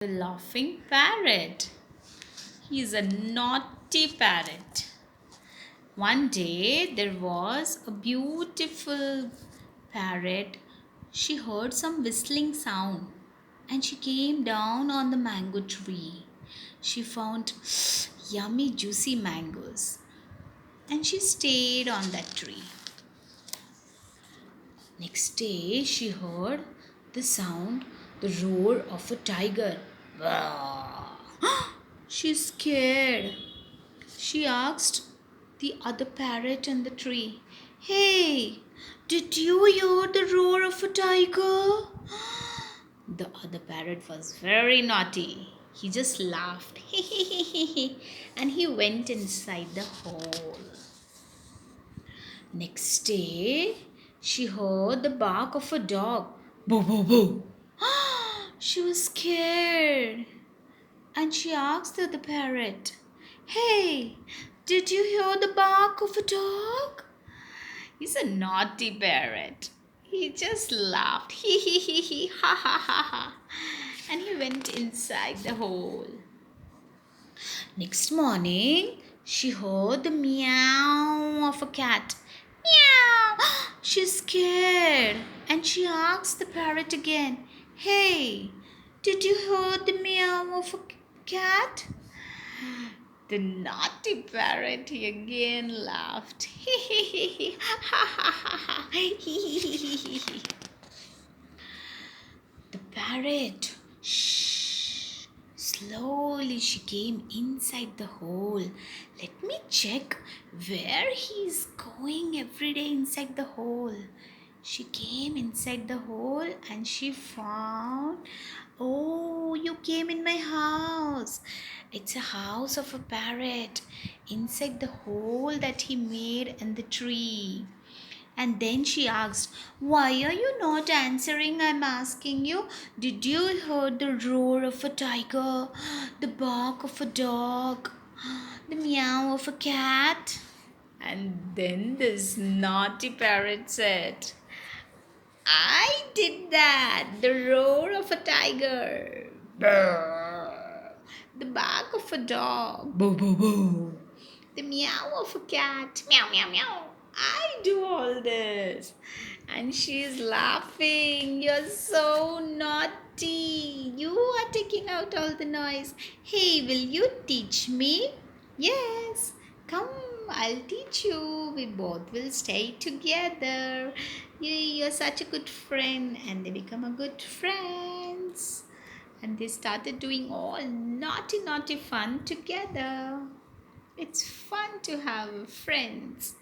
The laughing parrot. He is a naughty parrot. One day there was a beautiful parrot. She heard some whistling sound and she came down on the mango tree. She found yummy, juicy mangoes and she stayed on that tree. Next day she heard the sound, the roar of a tiger. She's scared. She asked the other parrot in the tree, "Hey, did you hear the roar of a tiger?" The other parrot was very naughty. He just laughed and he went inside the hole. Next day, she heard the bark of a dog. Boo, boo, boo. She was scared and she asked the parrot, "Hey, did you hear the bark of a dog?" He's a naughty parrot. He just laughed, ha ha ha ha, and he went inside the hole. Next morning, she heard the meow of a cat. Meow! She's scared and she asked the parrot again, "Hey, did you hear the meow of a cat?" The naughty parrot he again laughed. The parrot, shh, slowly she came inside the hole. Let me check where he's going every day inside the hole. She came inside the hole and she found, "Oh, you came in my house." It's a house of a parrot inside the hole that he made in the tree. And then she asked, "Why are you not answering? I'm asking you. Did you hear the roar of a tiger, the bark of a dog, the meow of a cat?" And then this naughty parrot said, "I did that. The roar of a tiger. Brr. The bark of a dog. Boo, boo, boo. The meow of a cat. Meow, meow, meow. I do all this." And she's laughing. "You're so naughty. You are taking out all the noise. Hey, will you teach me?" "Yes. Come, I'll teach you. We both will stay together. You're such a good friend." And they become a good friends. And they started doing all naughty, naughty fun together. It's fun to have friends.